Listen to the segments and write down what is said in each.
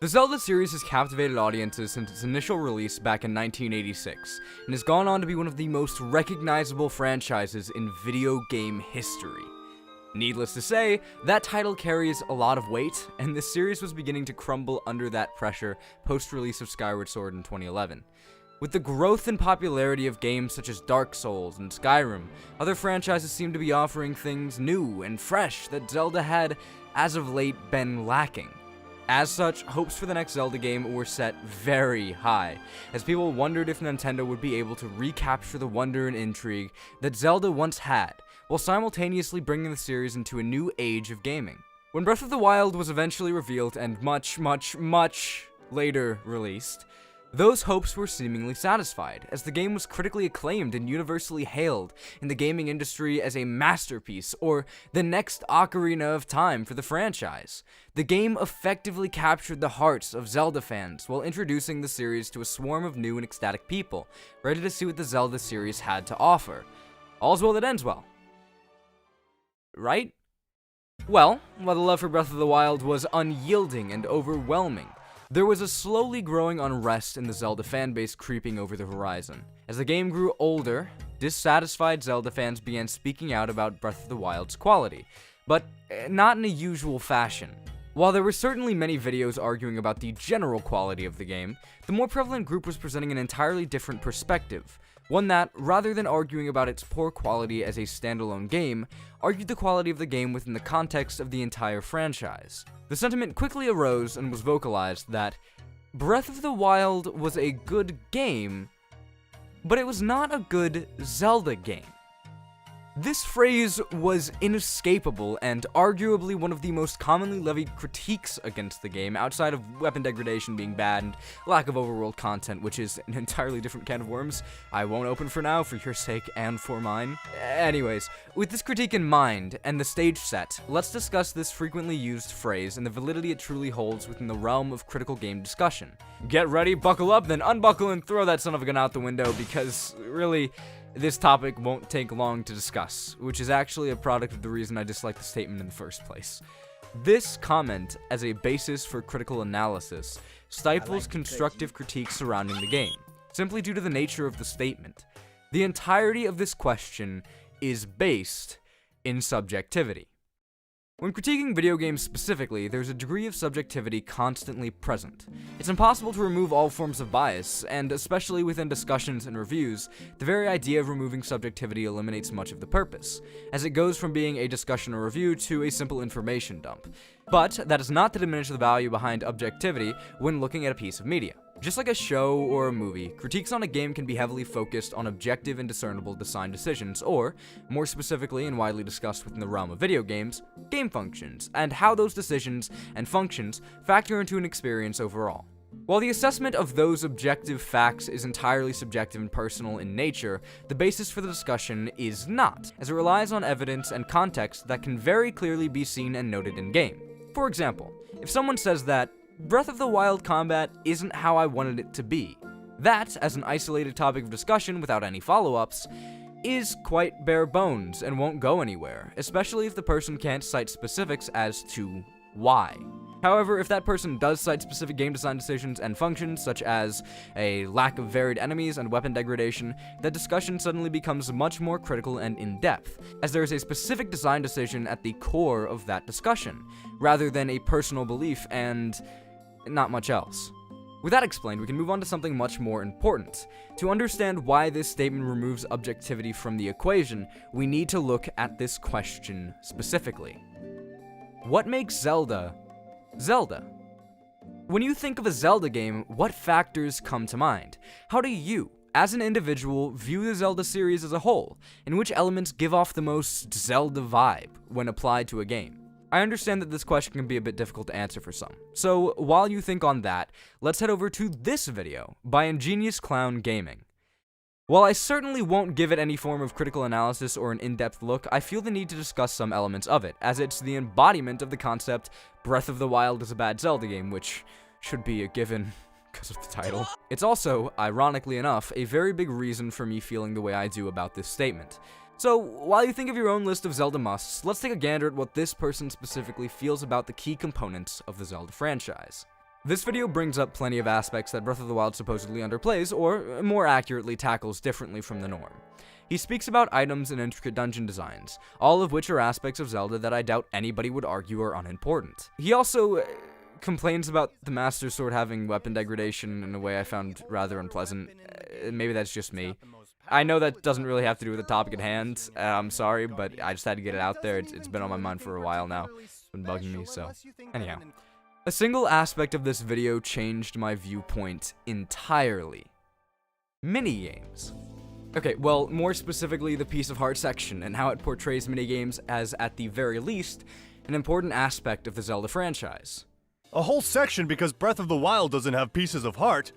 The Zelda series has captivated audiences since its initial release back in 1986, and has gone on to be one of the most recognizable franchises in video game history. Needless to say, that title carries a lot of weight, and the series was beginning to crumble under that pressure post-release of Skyward Sword in 2011. With the growth and popularity of games such as Dark Souls and Skyrim, other franchises seem to be offering things new and fresh that Zelda had, as of late, been lacking. As such, hopes for the next Zelda game were set very high, as people wondered if Nintendo would be able to recapture the wonder and intrigue that Zelda once had, while simultaneously bringing the series into a new age of gaming. When Breath of the Wild was eventually revealed and much later released, those hopes were seemingly satisfied, as the game was critically acclaimed and universally hailed in the gaming industry as a masterpiece, or the next Ocarina of Time for the franchise. The game effectively captured the hearts of Zelda fans, while introducing the series to a swarm of new and ecstatic people, ready to see what the Zelda series had to offer. All's well that ends well. Right? Well, while the love for Breath of the Wild was unyielding and overwhelming, there was a slowly growing unrest in the Zelda fanbase creeping over the horizon. As the game grew older, dissatisfied Zelda fans began speaking out about Breath of the Wild's quality, but not in a usual fashion. While there were certainly many videos arguing about the general quality of the game, the more prevalent group was presenting an entirely different perspective. One that, rather than arguing about its poor quality as a standalone game, argued the quality of the game within the context of the entire franchise. The sentiment quickly arose and was vocalized that Breath of the Wild was a good game, but it was not a good Zelda game. This phrase was inescapable and arguably one of the most commonly levied critiques against the game, outside of weapon degradation being bad and lack of overworld content, which is an entirely different can of worms I won't open for now, for your sake and for mine. Anyways, with this critique in mind and the stage set, let's discuss this frequently used phrase and the validity it truly holds within the realm of critical game discussion. Get ready, buckle up, then unbuckle and throw that son of a gun out the window, because really, this topic won't take long to discuss, which is actually a product of the reason I dislike the statement in the first place. This comment, as a basis for critical analysis, stifles constructive critique surrounding the game, simply due to the nature of the statement. The entirety of this question is based in subjectivity. When critiquing video games specifically, there's a degree of subjectivity constantly present. It's impossible to remove all forms of bias, and especially within discussions and reviews, the very idea of removing subjectivity eliminates much of the purpose, as it goes from being a discussion or review to a simple information dump. But that is not to diminish the value behind objectivity when looking at a piece of media. Just like a show or a movie, critiques on a game can be heavily focused on objective and discernible design decisions, or, more specifically and widely discussed within the realm of video games, game functions, and how those decisions and functions factor into an experience overall. While the assessment of those objective facts is entirely subjective and personal in nature, the basis for the discussion is not, as it relies on evidence and context that can very clearly be seen and noted in-game. For example, if someone says that Breath of the Wild combat isn't how I wanted it to be, that, as an isolated topic of discussion without any follow-ups, is quite bare bones and won't go anywhere, especially if the person can't cite specifics as to why. However, if that person does cite specific game design decisions and functions, such as a lack of varied enemies and weapon degradation, the discussion suddenly becomes much more critical and in-depth, as there is a specific design decision at the core of that discussion, rather than a personal belief and not much else. With that explained, we can move on to something much more important. To understand why this statement removes objectivity from the equation, we need to look at this question specifically. What makes Zelda Zelda? When you think of a Zelda game, what factors come to mind? How do you, as an individual, view the Zelda series as a whole, and which elements give off the most Zelda vibe when applied to a game? I understand that this question can be a bit difficult to answer for some, so while you think on that, let's head over to this video by Ingenious Clown Gaming. While I certainly won't give it any form of critical analysis or an in-depth look, I feel the need to discuss some elements of it, as it's the embodiment of the concept Breath of the Wild is a bad Zelda game, which should be a given because of the title. It's also, ironically enough, a very big reason for me feeling the way I do about this statement. So, while you think of your own list of Zelda musts, let's take a gander at what this person specifically feels about the key components of the Zelda franchise. This video brings up plenty of aspects that Breath of the Wild supposedly underplays, or more accurately tackles differently from the norm. He speaks about items and intricate dungeon designs, all of which are aspects of Zelda that I doubt anybody would argue are unimportant. He also complains about the Master Sword having weapon degradation in a way I found rather unpleasant. Maybe that's just me. I know that doesn't really have to do with the topic at hand. I'm sorry, but I just had to get it out there. It's been on my mind for a while now. It's been bugging me, so anyhow. A single aspect of this video changed my viewpoint entirely. Minigames. Okay, well, more specifically the piece of heart section and how it portrays minigames as, at the very least, an important aspect of the Zelda franchise. A whole section because Breath of the Wild doesn't have pieces of heart?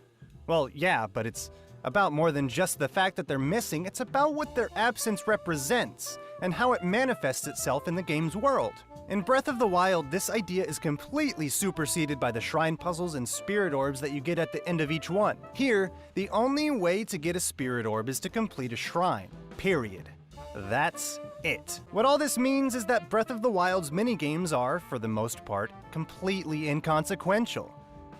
Well, yeah, but it's about more than just the fact that they're missing. It's about what their absence represents and how it manifests itself in the game's world. In Breath of the Wild, this idea is completely superseded by the shrine puzzles and spirit orbs that you get at the end of each one. Here, the only way to get a spirit orb is to complete a shrine. Period. That's it. What all this means is that Breath of the Wild's minigames are, for the most part, completely inconsequential.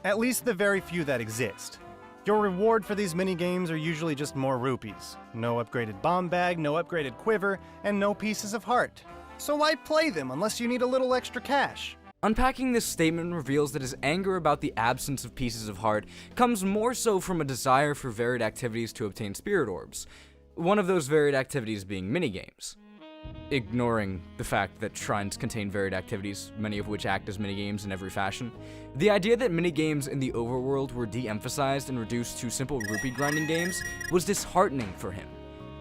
At least the very few that exist. Your reward for these minigames are usually just more rupees. No upgraded bomb bag, no upgraded quiver, and no pieces of heart. So why play them unless you need a little extra cash? Unpacking this statement reveals that his anger about the absence of pieces of heart comes more so from a desire for varied activities to obtain spirit orbs. One of those varied activities being minigames. Ignoring the fact that shrines contain varied activities, many of which act as minigames in every fashion, the idea that minigames in the overworld were de-emphasized and reduced to simple rupee grinding games was disheartening for him.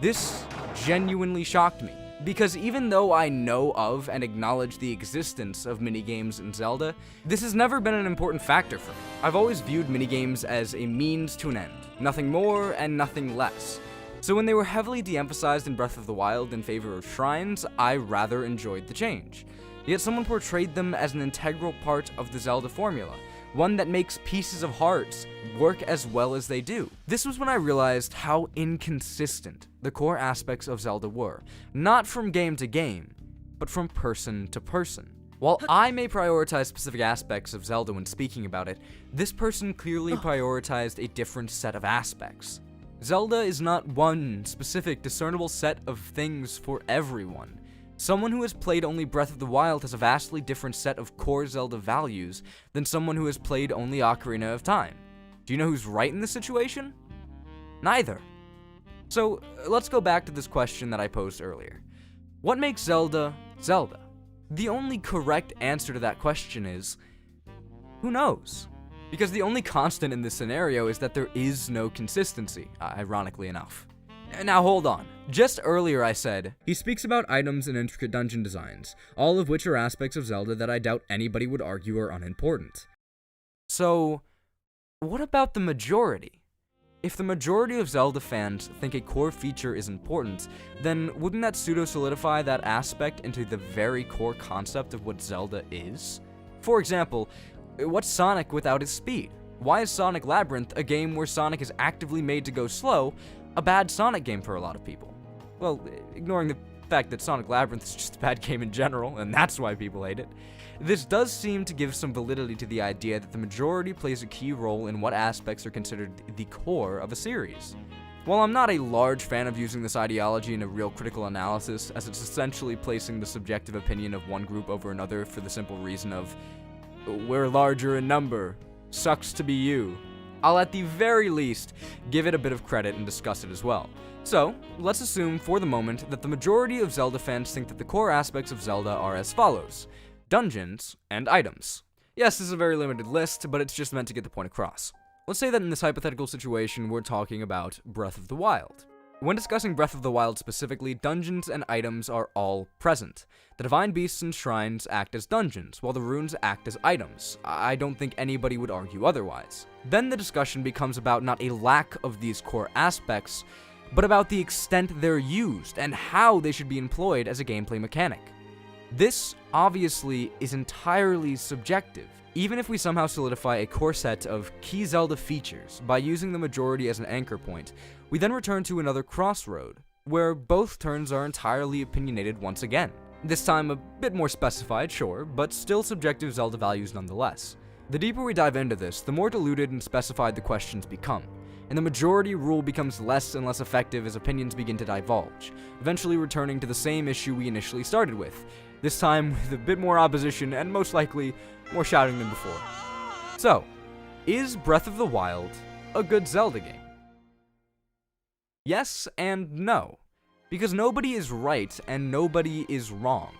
This genuinely shocked me, because even though I know of and acknowledge the existence of minigames in Zelda, this has never been an important factor for me. I've always viewed minigames as a means to an end, nothing more and nothing less. So when they were heavily de-emphasized in Breath of the Wild in favor of shrines, I rather enjoyed the change. Yet someone portrayed them as an integral part of the Zelda formula, one that makes pieces of hearts work as well as they do. This was when I realized how inconsistent the core aspects of Zelda were, not from game to game, but from person to person. While I may prioritize specific aspects of Zelda when speaking about it, this person clearly prioritized a different set of aspects. Zelda is not one specific discernible set of things for everyone. Someone who has played only Breath of the Wild has a vastly different set of core Zelda values than someone who has played only Ocarina of Time. Do you know who's right in this situation? Neither. So, let's go back to this question that I posed earlier. What makes Zelda, Zelda? The only correct answer to that question is, who knows? Because the only constant in this scenario is that there is no consistency, ironically enough. Now hold on. Just earlier I said, he speaks about items and intricate dungeon designs, all of which are aspects of Zelda that I doubt anybody would argue are unimportant. So, what about the majority? If the majority of Zelda fans think a core feature is important, then wouldn't that pseudo-solidify that aspect into the very core concept of what Zelda is? For example, what's Sonic without his speed? Why is Sonic Labyrinth, a game where Sonic is actively made to go slow, a bad Sonic game for a lot of people? Well, ignoring the fact that Sonic Labyrinth is just a bad game in general, and that's why people hate it, this does seem to give some validity to the idea that the majority plays a key role in what aspects are considered the core of a series. While I'm not a large fan of using this ideology in a real critical analysis, as it's essentially placing the subjective opinion of one group over another for the simple reason of, we're larger in number, sucks to be you, I'll at the very least give it a bit of credit and discuss it as well. So, let's assume for the moment that the majority of Zelda fans think that the core aspects of Zelda are as follows: dungeons and items. Yes, this is a very limited list, but it's just meant to get the point across. Let's say that in this hypothetical situation, we're talking about Breath of the Wild. When discussing Breath of the Wild specifically, dungeons and items are all present. The divine beasts and shrines act as dungeons, while the runes act as items. I don't think anybody would argue otherwise. Then the discussion becomes about not a lack of these core aspects, but about the extent they're used and how they should be employed as a gameplay mechanic. This, obviously, is entirely subjective. Even if we somehow solidify a core set of key Zelda features by using the majority as an anchor point, we then return to another crossroad, where both turns are entirely opinionated once again. This time a bit more specified, sure, but still subjective Zelda values nonetheless. The deeper we dive into this, the more diluted and specified the questions become, and the majority rule becomes less and less effective as opinions begin to divulge, eventually returning to the same issue we initially started with, this time with a bit more opposition and most likely more shouting than before. So, is Breath of the Wild a good Zelda game? Yes and no, because nobody is right and nobody is wrong.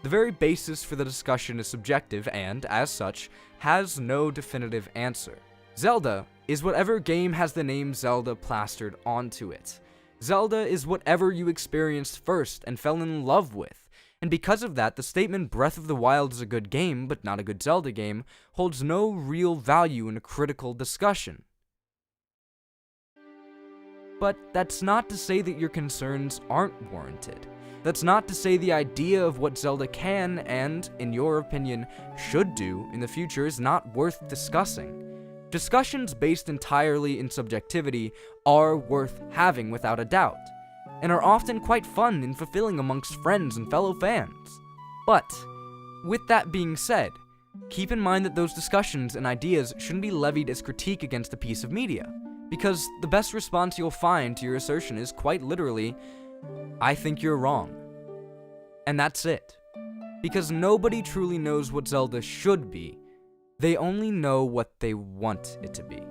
The very basis for the discussion is subjective and, as such, has no definitive answer. Zelda is whatever game has the name Zelda plastered onto it. Zelda is whatever you experienced first and fell in love with, and because of that, the statement Breath of the Wild is a good game, but not a good Zelda game, holds no real value in a critical discussion. But that's not to say that your concerns aren't warranted. That's not to say the idea of what Zelda can and, in your opinion, should do in the future is not worth discussing. Discussions based entirely in subjectivity are worth having without a doubt, and are often quite fun and fulfilling amongst friends and fellow fans. But, with that being said, keep in mind that those discussions and ideas shouldn't be levied as critique against a piece of media, because the best response you'll find to your assertion is quite literally, I think you're wrong. And that's it. Because nobody truly knows what Zelda should be. They only know what they want it to be.